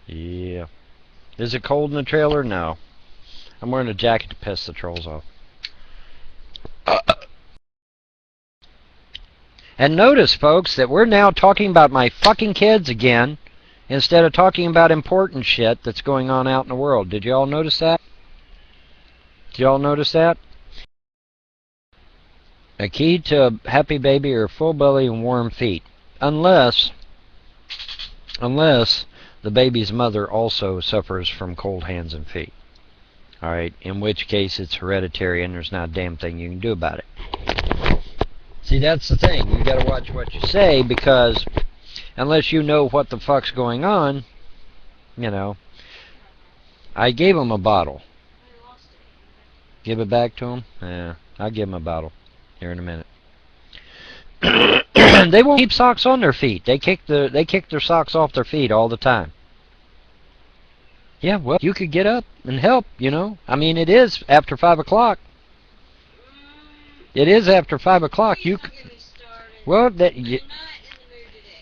Yeah. Is it cold in the trailer? No. I'm wearing a jacket to piss the trolls off. And notice, folks, that we're now talking about my fucking kids again instead of talking about important shit that's going on out in the world. Did you all notice that? Did you all notice that? A key to a happy baby are full belly and warm feet. Unless the baby's mother also suffers from cold hands and feet. Alright, in which case it's hereditary and there's not a damn thing you can do about it. See, that's the thing. You gotta watch what you say, because unless you know what the fuck's going on, you know. I gave him a bottle. Give it back to him? Yeah, I'll give him a bottle here in a minute. They won't keep socks on their feet. They kick their socks off their feet all the time. Yeah, well, you could get up and help, you know. I mean, it is after 5 o'clock. It is after 5 o'clock. You, well, that you,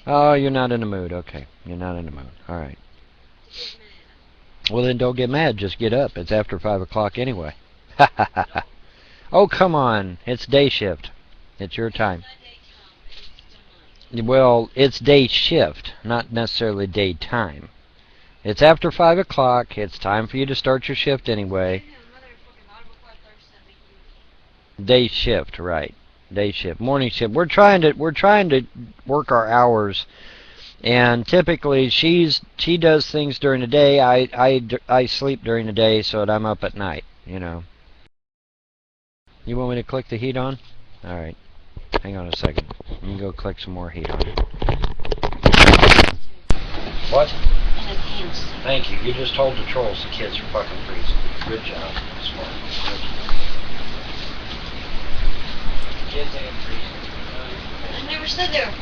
oh, you're not in the mood. Okay, you're not in the mood. All right. Well, then don't get mad. Just get up. It's after 5 o'clock anyway. Oh, come on. It's day shift. It's your time. Well, it's day shift, not necessarily daytime. It's after 5 o'clock. It's time for you to start your shift anyway. Day shift, right? Day shift, morning shift. We're trying to work our hours, and typically she does things during the day. I sleep during the day so that I'm up at night. You know. You want me to click the heat on? All right. Hang on a second. Let me go click some more heat on. What? Thank you. You just told the trolls the kids are fucking freezing. Good job. Smart. Good job. Kids ain't freezing. I never said they were.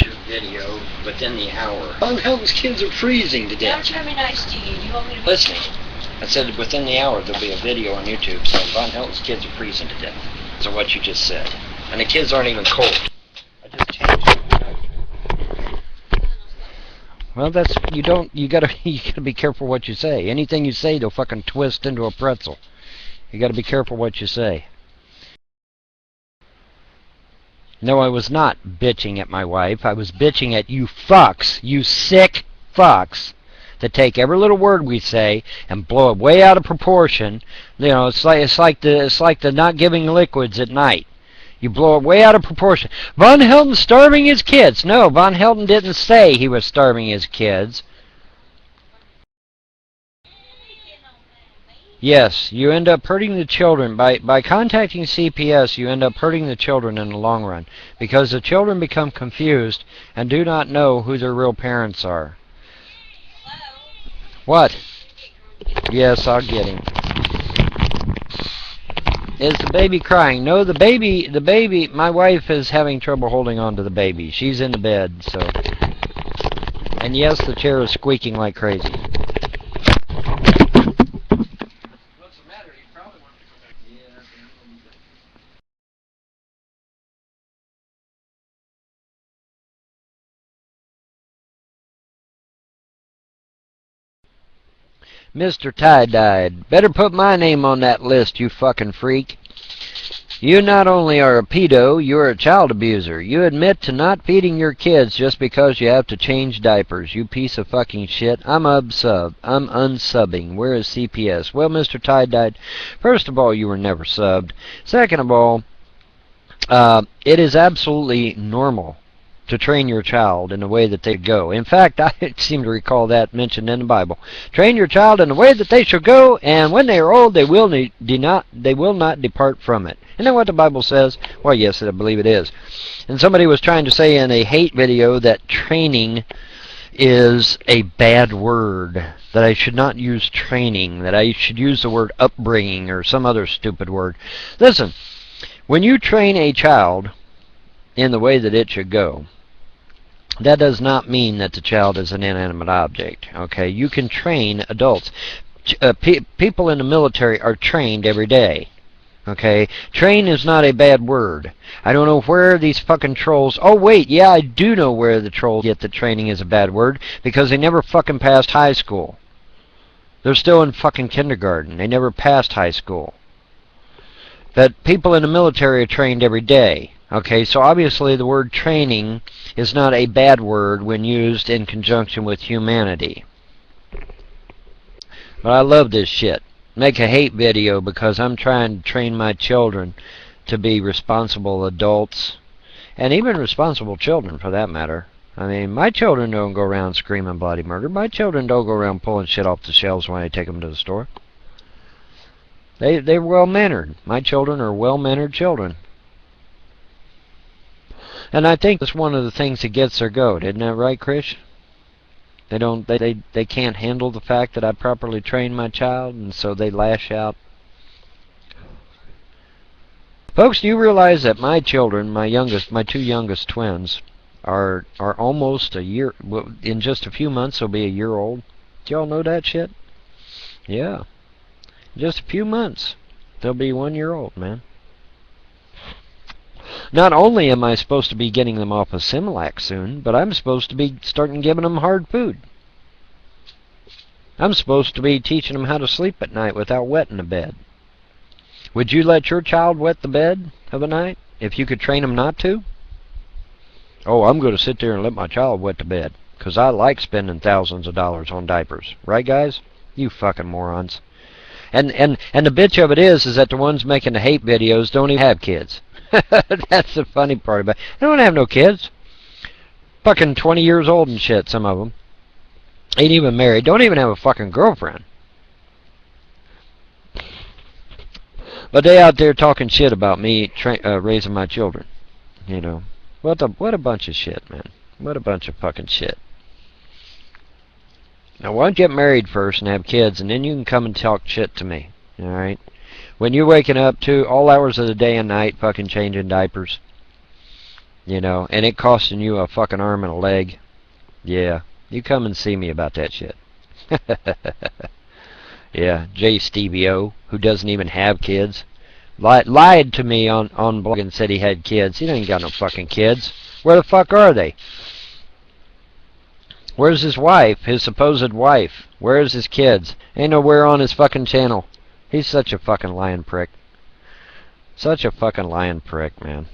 Your video within the hour. Oh, hell, those kids are freezing to death. I'm trying to be nice to you. Do you want me to be listening? I said within the hour there'll be a video on YouTube saying Von Helton's kids are freezing to death. So what you just said. And the kids aren't even cold. I just changed it. Well, that's, you gotta be careful what you say. Anything you say, they'll fucking twist into a pretzel. You gotta be careful what you say. No, I was not bitching at my wife. I was bitching at you fucks, you sick fucks, that take every little word we say and blow it way out of proportion. You know, it's like the not giving liquids at night. You blow it way out of proportion. Von Helton's starving his kids. No, Von Helton didn't say he was starving his kids. Yes, you end up hurting the children. By contacting CPS, you end up hurting the children in the long run, because the children become confused and do not know who their real parents are. What? Yes, I'll get him. Is the baby crying? No, the baby, my wife is having trouble holding on to the baby. She's in the bed, so. And yes, the chair is squeaking like crazy. What's the matter? You probably want to go back. Yeah, Mr. Tie-Dyed, better put my name on that list, you fucking freak. You not only are a pedo, you're a child abuser. You admit to not feeding your kids just because you have to change diapers, you piece of fucking shit. I'm unsubbing. Where is CPS? Well, Mr. Tie-Dyed, first of all, you were never subbed. Second of all, it is absolutely normal to train your child in the way that they go. In fact, I seem to recall that mentioned in the Bible. Train your child in the way that they shall go, and when they are old, they will not depart from it. Isn't that what the Bible says? Well, yes, I believe it is. And somebody was trying to say in a hate video that training is a bad word, that I should not use training, that I should use the word upbringing or some other stupid word. Listen, when you train a child in the way that it should go, that does not mean that the child is an inanimate object. Okay, you can train adults. People in the military are trained every day. Okay? Train is not a bad word. I don't know where these fucking trolls... Oh, wait, yeah, I do know where the trolls get that training is a bad word, because they never fucking passed high school. They're still in fucking kindergarten. They never passed high school. But people in the military are trained every day. Okay, so obviously the word training is not a bad word when used in conjunction with humanity. But I love this shit. Make a hate video because I'm trying to train my children to be responsible adults. And even responsible children, for that matter. I mean, my children don't go around screaming bloody murder. My children don't go around pulling shit off the shelves when I take them to the store. They're well-mannered. My children are well-mannered children. And I think that's one of the things that gets their goat. Isn't that right, Chris? They can't handle the fact that I properly trained my child, and so they lash out. Folks, do you realize that my children, my two youngest twins, are almost a year, in just a few months they'll be a year old? Do y'all know that shit? Yeah. In just a few months they'll be 1 year old, man. Not only am I supposed to be getting them off of Similac soon, but I'm supposed to be starting giving them hard food. I'm supposed to be teaching them how to sleep at night without wetting the bed. Would you let your child wet the bed of a night if you could train them not to? Oh, I'm going to sit there and let my child wet the bed because I like spending thousands of dollars on diapers. Right, guys? You fucking morons. And the bitch of it is that the ones making the hate videos don't even have kids. That's the funny part about it. They don't have no kids. Fucking 20 years old and shit, some of them. Ain't even married. Don't even have a fucking girlfriend. But they out there talking shit about me raising my children. You know. What a bunch of shit, man. What a bunch of fucking shit. Now, why don't you get married first and have kids, and then you can come and talk shit to me. Alright? When you're waking up to all hours of the day and night fucking changing diapers. You know, and it costing you a fucking arm and a leg. Yeah, you come and see me about that shit. Yeah, J. Stevie O, who doesn't even have kids. Lied to me on blog and said he had kids. He ain't got no fucking kids. Where the fuck are they? Where's his wife, his supposed wife? Where's his kids? Ain't nowhere on his fucking channel. He's such a fucking lying prick. Such a fucking lying prick, man.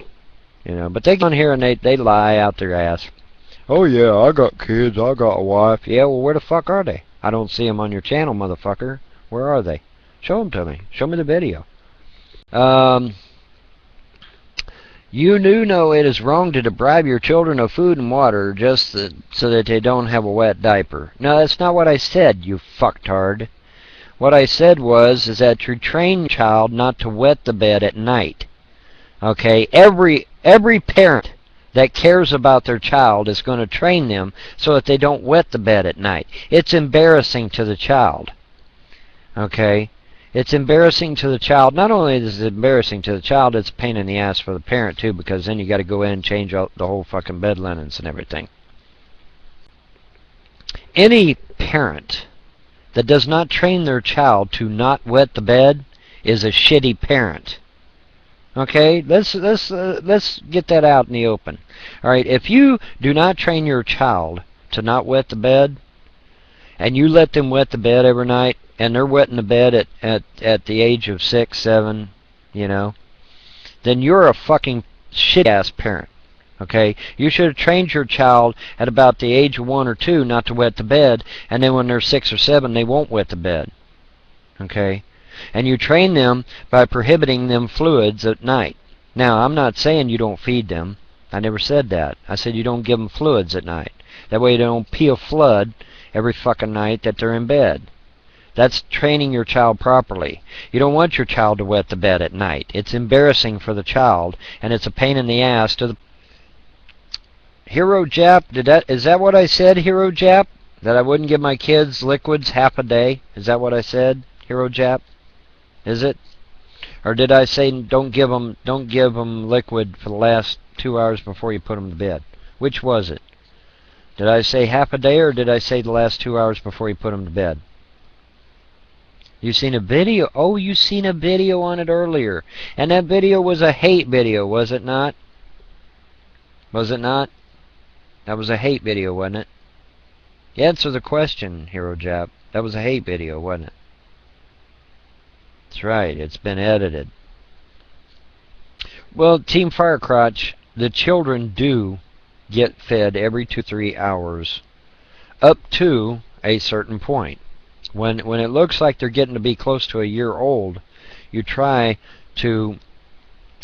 You know, but they go on here and they lie out their ass. Oh yeah, I got kids, I got a wife. Yeah, well, where the fuck are they? I don't see them on your channel, motherfucker. Where are they? Show them to me. Show me the video. You do know it is wrong to deprive your children of food and water just so that they don't have a wet diaper. No, that's not what I said, you fucktard. What I said is that you train your child not to wet the bed at night. Okay? Every parent that cares about their child is going to train them so that they don't wet the bed at night. It's embarrassing to the child. Okay? It's embarrassing to the child. Not only is it embarrassing to the child, it's a pain in the ass for the parent too, because then you got to go in and change out the whole fucking bed linens and everything. Any parent that does not train their child to not wet the bed is a shitty parent. Okay, let's get that out in the open. All right, if you do not train your child to not wet the bed, and you let them wet the bed every night, and they're wetting the bed at the age of 6, 7, you know, then you're a fucking shit-ass parent. Okay, you should have trained your child at about the age of 1 or 2 not to wet the bed, and then when they're 6 or 7, they won't wet the bed. Okay, and you train them by prohibiting them fluids at night. Now, I'm not saying you don't feed them. I never said that. I said you don't give them fluids at night. That way they don't pee a flood every fucking night that they're in bed. That's training your child properly. You don't want your child to wet the bed at night. It's embarrassing for the child, and it's a pain in the ass to the... Hero Jap, is that what I said, Hero Jap? That I wouldn't give my kids liquids half a day? Is that what I said, Hero Jap? Is it? Or did I say don't give them liquid for the last 2 hours before you put them to bed? Which was it? Did I say half a day, or did I say the last 2 hours before you put them to bed? You seen a video? Oh, you seen a video on it earlier. And that video was a hate video, was it not? Was it not? That was a hate video, wasn't it? Answer the question, Hero Jap. That was a hate video, wasn't it? That's right, it's been edited. Well, Team Firecrotch, the children do get fed every 2-3 hours up to a certain point. When it looks like they're getting to be close to a year old, you try to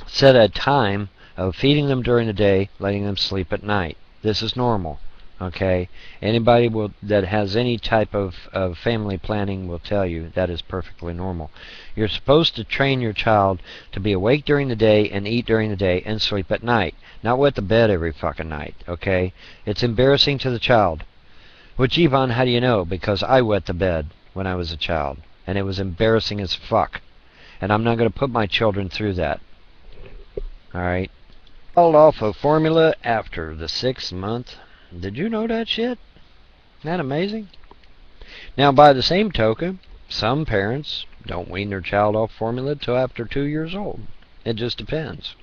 set a time of feeding them during the day, letting them sleep at night. This is normal. Okay? Anybody that has any type of family planning will tell you that is perfectly normal. You're supposed to train your child to be awake during the day and eat during the day and sleep at night. Not wet the bed every fucking night. Okay? It's embarrassing to the child. Which, Yvonne, how do you know? Because I wet the bed when I was a child. And it was embarrassing as fuck. And I'm not going to put my children through that. Alright? Called off of formula after the 6th month. Did you know that shit? Isn't that amazing? Now, by the same token, some parents don't wean their child off formula till after 2 years old. It just depends.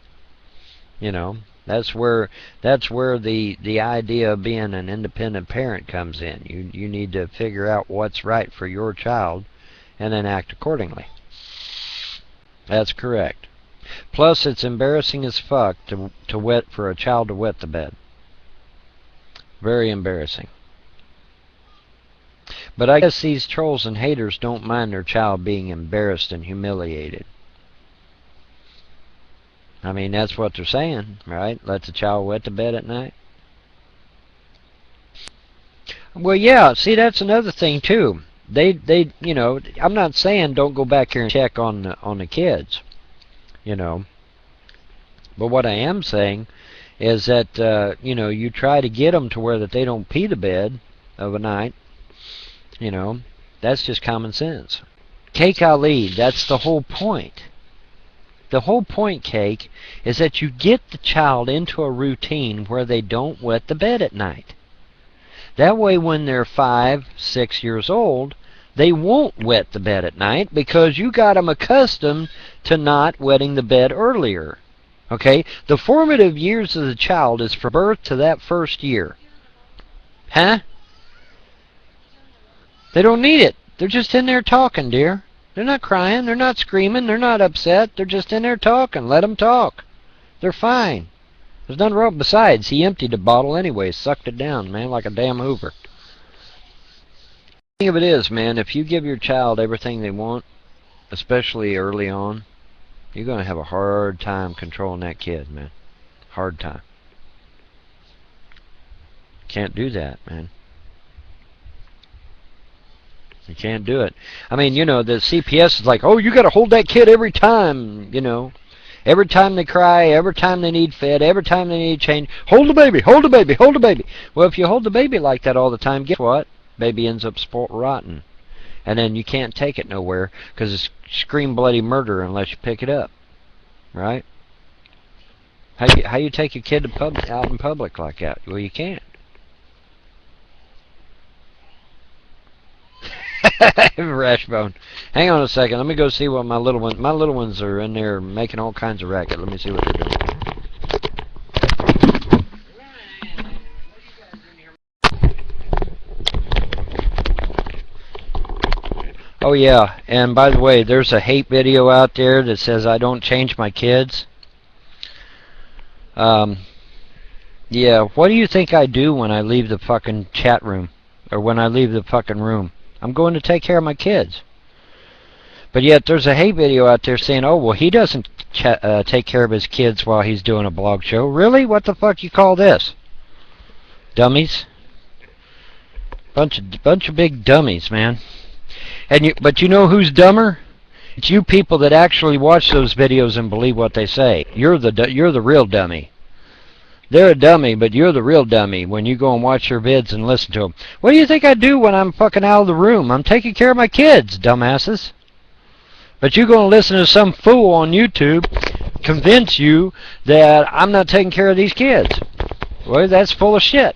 You know, that's where the idea of being an independent parent comes in. You need to figure out what's right for your child and then act accordingly. That's correct. Plus, it's embarrassing as fuck for a child to wet the bed. Very embarrassing. But I guess these trolls and haters don't mind their child being embarrassed and humiliated. I mean, that's what they're saying, right? Let the child wet the bed at night. Well, yeah, see, that's another thing, too. They you know, I'm not saying don't go back here and check on the kids, you know. But what I am saying is that, you know, you try to get them to where that they don't pee the bed of a night. You know, that's just common sense. Cake Ali, that's the whole point. The whole point, Cake, is that you get the child into a routine where they don't wet the bed at night. That way when they're 5, 6 years old, they won't wet the bed at night because you got them accustomed to not wetting the bed earlier. Okay? The formative years of the child is from birth to that first year. Huh? They don't need it. They're just in there talking, dear. They're not crying. They're not screaming. They're not upset. They're just in there talking. Let them talk. They're fine. There's nothing wrong. Besides, he emptied the bottle anyway. Sucked it down, man, like a damn Hoover. The thing of it is, man, if you give your child everything they want, especially early on, you're going to have a hard time controlling that kid, man. Hard time. Can't do that, man. You can't do it. I mean, you know, the CPS is like, oh, you got to hold that kid every time, you know. Every time they cry, every time they need fed, every time they need change. Hold the baby, hold the baby, hold the baby. Well, if you hold the baby like that all the time, guess what? Baby ends up spoiled rotten. And then you can't take it nowhere because it's scream bloody murder unless you pick it up. Right? How you take a kid to out in public like that? Well, you can't. Rashbone. Hang on a second. Let me go see what my little ones are in there making all kinds of racket. Let me see what they're doing. Oh yeah, and by the way, there's a hate video out there that says I don't change my kids. Yeah, what do you think I do when I leave the fucking chat room? Or when I leave the fucking room? I'm going to take care of my kids. But yet there's a hate video out there saying, oh, well, he doesn't take care of his kids while he's doing a blog show. Really? What the fuck you call this? Dummies? Bunch of big dummies, man. But you know who's dumber? It's you people that actually watch those videos and believe what they say. You're the real dummy. They're a dummy, but you're the real dummy when you go and watch their vids and listen to them. What do you think I do when I'm fucking out of the room? I'm taking care of my kids, dumbasses. But you're going to listen to some fool on YouTube convince you that I'm not taking care of these kids. Well, that's full of shit.